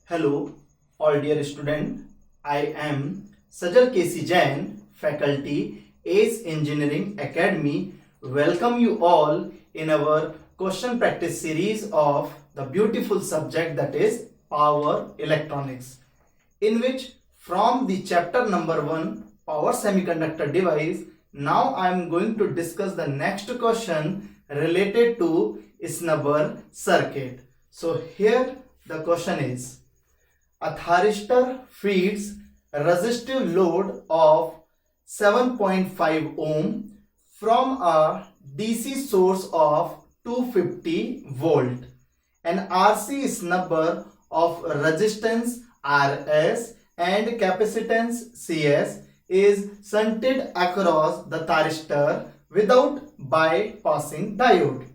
Hello, all dear student. I am Sajal Jain, faculty, Rs Engineering Academy. Welcome you all in our question practice series of the beautiful subject that is power electronics, in which from the chapter number 1 power semiconductor device, now I am going to discuss the next question related to Snubber circuit. So here the question is, a thyristor feeds a resistive load of 7.5 ohm from a DC source of 250 volt. An RC snubber of resistance Rs and capacitance Cs is shunted across the thyristor without bypassing diode.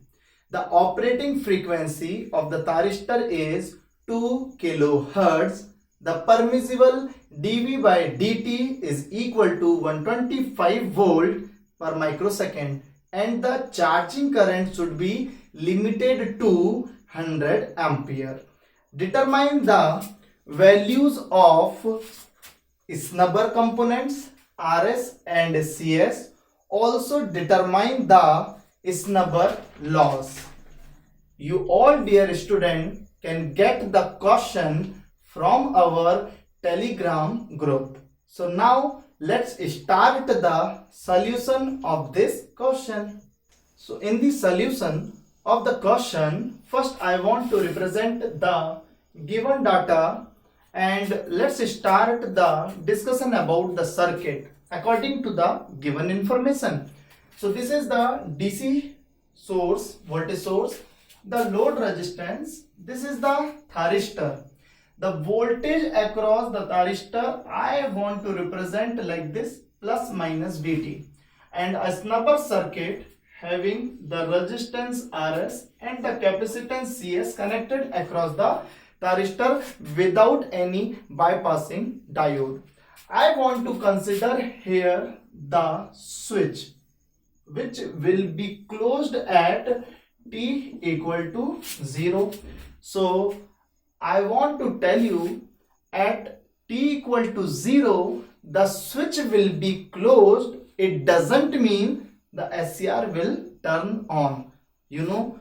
The operating frequency of the thyristor is 2 kilohertz. The permissible dV by dt is equal to 125 volt per microsecond, and the charging current should be limited to 100 ampere. Determine the values of snubber components Rs and Cs. Also determine the snubber loss. You all dear student can get the question from our Telegram group. So now let's start the solution of this question. So in the solution of the question, first I want to represent the given data, and let's start the discussion about the circuit according to the given information. So this is the DC source, voltage source, the load resistance, this is the thyristor. The voltage across the thyristor I want to represent like this, plus minus Vt, and a snubber circuit having the resistance Rs and the capacitance Cs connected across the thyristor without any bypassing diode. I want to consider here the switch which will be closed at t equal to 0. So I want to tell you at t equal to 0 the switch will be closed. It doesn't mean the SCR will turn on. You know,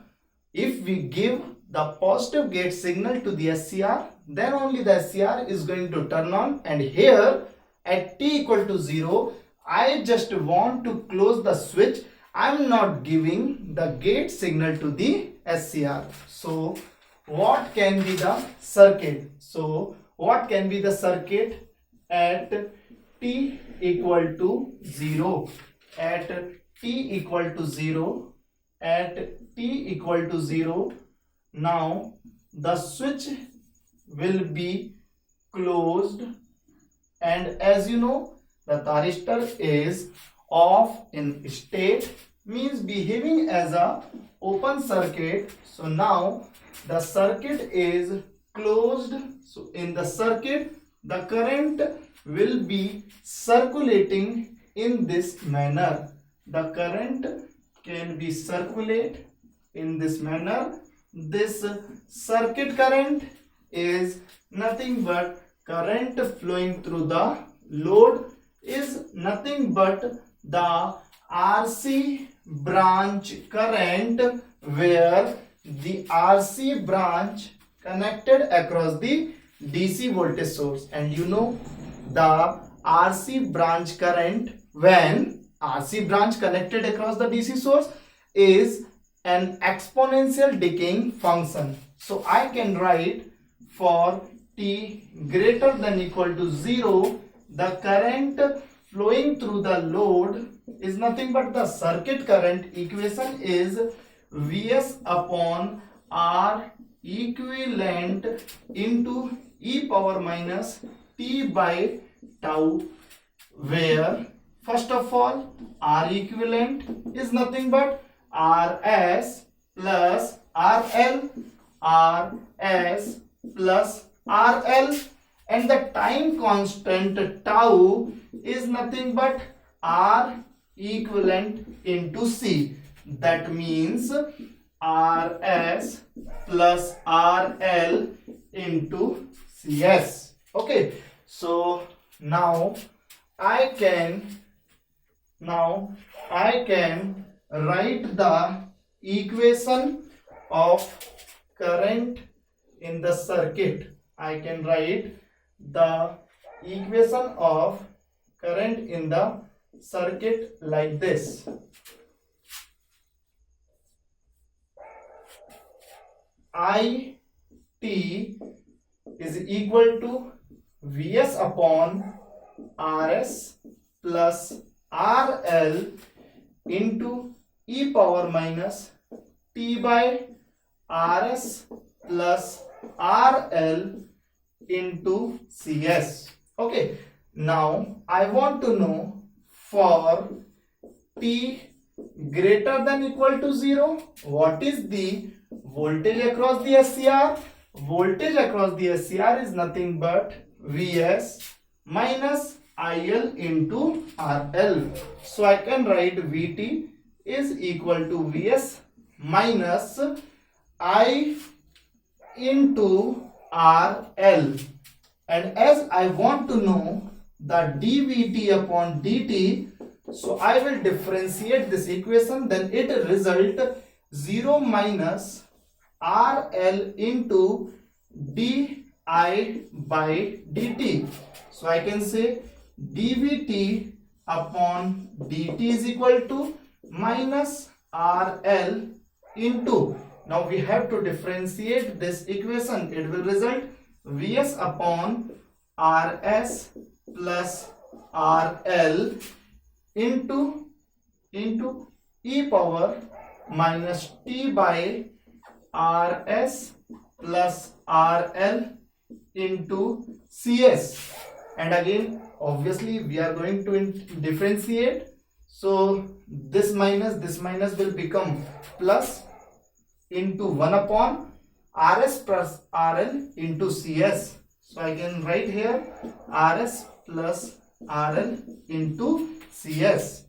if we give the positive gate signal to the SCR, then only the SCR is going to turn on, and here at t equal to 0 I just want to close the switch. I'm not giving the gate signal to the SCR. So what can be the circuit? So what can be the circuit at t equal to 0? At t equal to 0, at t equal to 0, now the switch will be closed, and as you know the thyristor is off in state, means behaving as a open circuit. So now the circuit is closed. So in the circuit the current will be circulating in this manner. The current can be circulate in this manner. This circuit current is nothing but current flowing through the load, is nothing but the RC branch current, where the RC branch connected across the DC voltage source. And you know the RC branch current, when RC branch connected across the DC source, is an exponential decaying function. So I can write for t greater than equal to 0, the current flowing through the load is nothing but the circuit current. Equation is Vs upon R equivalent into e power minus t by tau, where first of all R equivalent is nothing but Rs plus RL, Rs plus RL, and the time constant tau is nothing but R equivalent into C. That means Rs plus RL into Cs. Okay, so now I can write the equation of current in the circuit. I can write the equation of current in the circuit like this. IT is equal to Vs upon Rs plus RL into e power minus T by Rs plus RL into Cs. Okay, now I want to know for T greater than equal to 0, what is the voltage across the SCR? Voltage across the SCR is nothing but Vs minus IL into RL. So I can write Vt is equal to Vs minus I into RL. And as I want to know the dVt upon dt, so I will differentiate this equation, then it result 0 minus RL into di by dt. So I can say dVt upon dt is equal to minus RL into, now we have to differentiate this equation, it will result Vs upon Rs plus RL into e power minus T by Rs plus RL into Cs. And again, obviously we are going to differentiate, so this minus will become plus into 1 upon Rs plus RL into Cs. So I can write here Rs plus RL into Cs.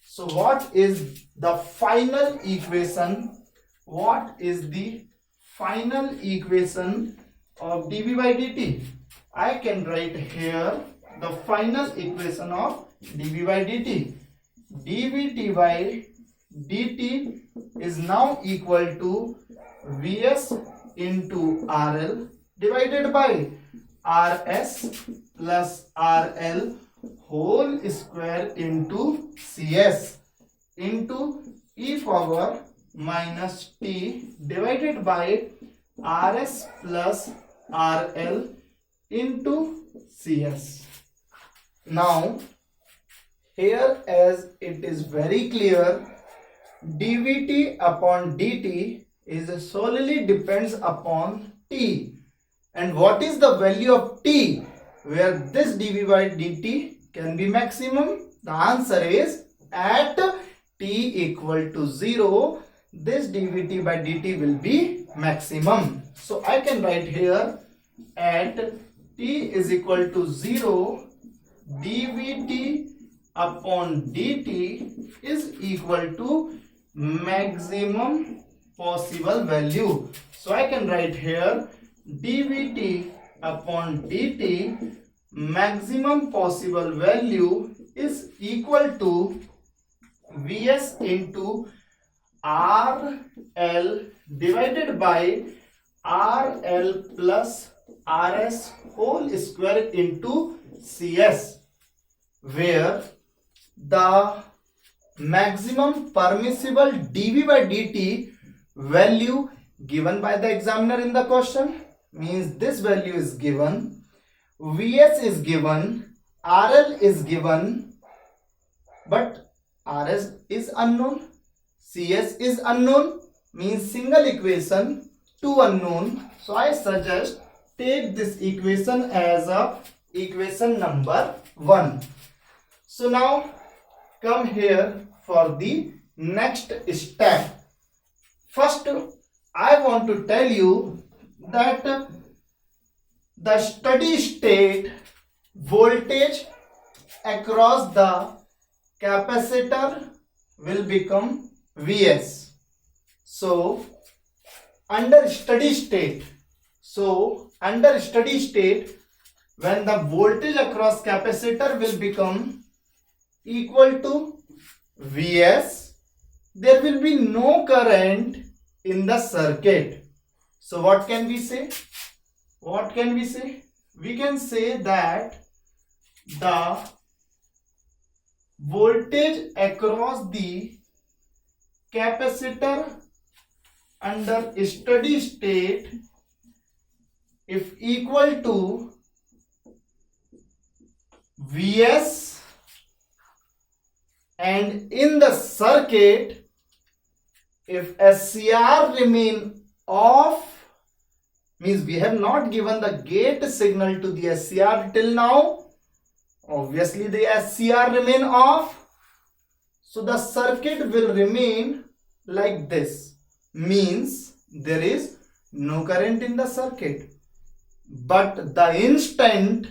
So what is the final equation? What is the final equation of dV by dt? I can write here the final equation of dV by dt. dVt by dt is now equal to Vs into RL divided by Rs plus RL whole square into Cs into e power minus T divided by Rs plus RL into Cs. Now here, as it is very clear, dVt upon dt is solely depends upon T. And what is the value of T where this dV by dt can be maximum? The answer is at T equal to 0, this dVt by dt will be maximum. So I can write here at T is equal to 0, dVt upon dt is equal to maximum possible value. So I can write here dVt upon dt maximum possible value is equal to Vs into RL divided by RL plus Rs whole square into Cs, where the maximum permissible dV by dt value given by the examiner in the question, means this value is given, Vs is given, RL is given, but Rs is unknown, Cs is unknown, means single equation, two unknown. So I suggest take this equation as a equation number 1. So now come here for the next step. First, I want to tell you that the steady state voltage across the capacitor will become Vs. So under steady state, So under steady state, when the voltage across capacitor will become equal to Vs, there will be no current in the circuit. So what can we say? What can we say? We can say that the voltage across the capacitor under steady state, if equal to Vs, and in the circuit, if SCR remain off, means we have not given the gate signal to the SCR till now, obviously the SCR remain off, so the circuit will remain like this, means there is no current in the circuit. But the instant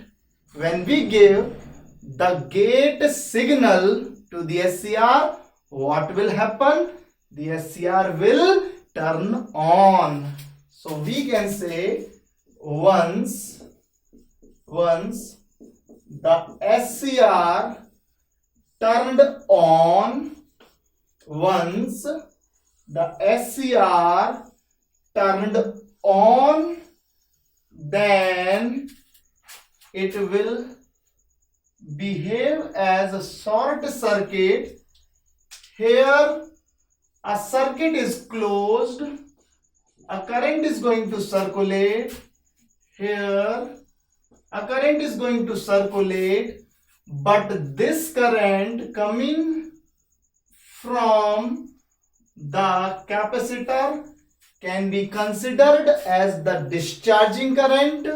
when we give the gate signal to the SCR, what will happen? The SCR will turn on. So we can say once the SCR turned on, once the SCR turned on, then it will behave as a short circuit. Here a circuit is closed, a current is going to circulate. Here a current is going to circulate, but this current coming from the capacitor can be considered as the discharging current,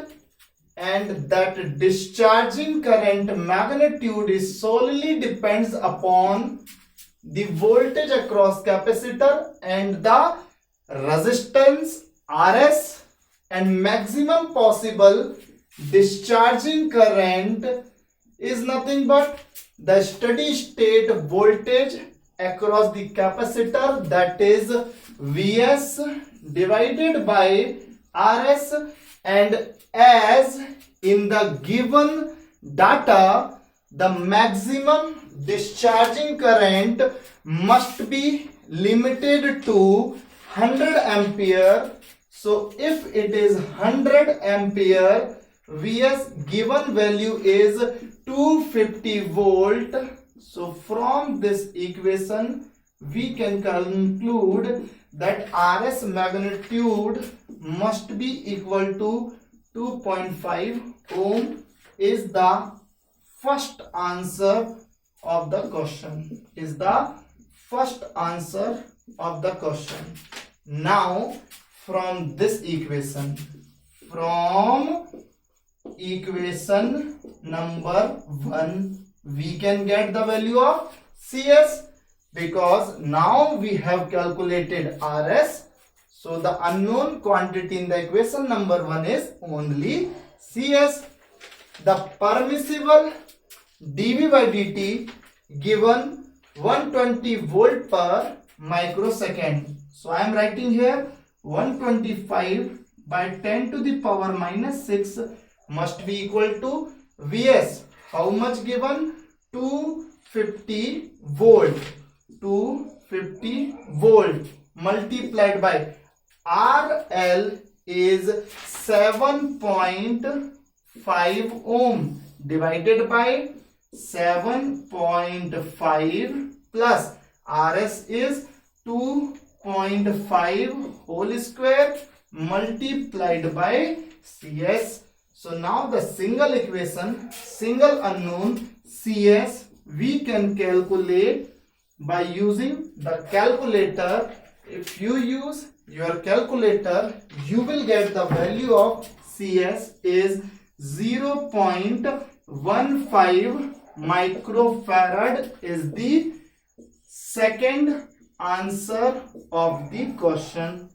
and that discharging current magnitude is solely depends upon the voltage across capacitor and the resistance Rs, and maximum possible discharging current is nothing but the steady state voltage across the capacitor, that is Vs divided by Rs, and as in the given data the maximum discharging current must be limited to 100 ampere. So if it is 100 ampere, Vs given value is 250 volt. So from this equation we can conclude that Rs magnitude must be equal to 2.5 ohm is the first answer of the question. Is the first answer of the question. Now from this equation, from equation number 1, we can get the value of Cs, because now we have calculated Rs. So the unknown quantity in the equation number 1 is only Cs. The permissible dV by dt given 120 volt per microsecond. So I am writing here 125 by 10 to the power minus 6 must be equal to Vs. How much given? 250 volt. 250 volt multiplied by RL is 7.5 ohm divided by 7.5 plus Rs is 2.5 whole square multiplied by Cs. So now the single equation, single unknown Cs, we can calculate by using the calculator. If you use your calculator, you will get the value of Cs is 0.15 microfarad is the second answer of the question.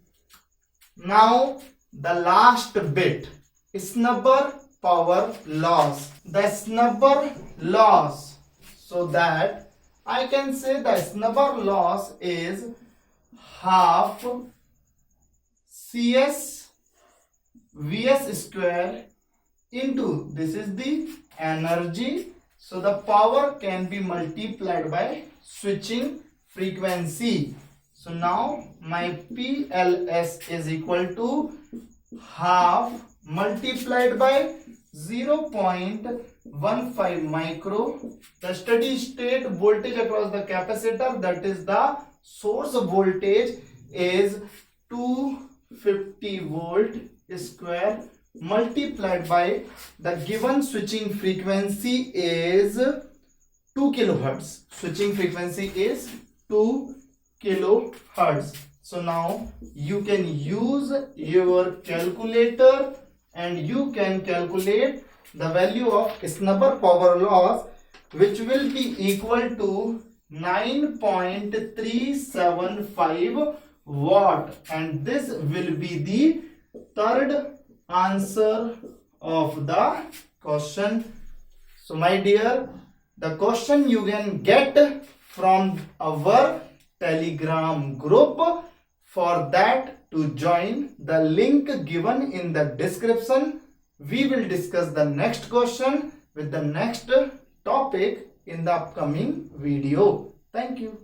Now the last bit, Snubber power loss. The Snubber loss, so that I can say the Snubber loss is half Cs Vs square into, this is the energy, so the power can be multiplied by switching frequency. So now my PLS is equal to half multiplied by 0.15 micro, the steady state voltage across the capacitor, that is the source voltage, is 250 volt square multiplied by the given switching frequency is 2 kilohertz. Switching frequency is 2 kilohertz. So now you can use your calculator and you can calculate the value of Snubber power loss, which will be equal to 9.375 watt, and this will be the third answer of the question. So my dear, the question you can get from our Telegram group. For that, to join the link given in the description. We will discuss the next question with the next topic in the upcoming video. Thank you.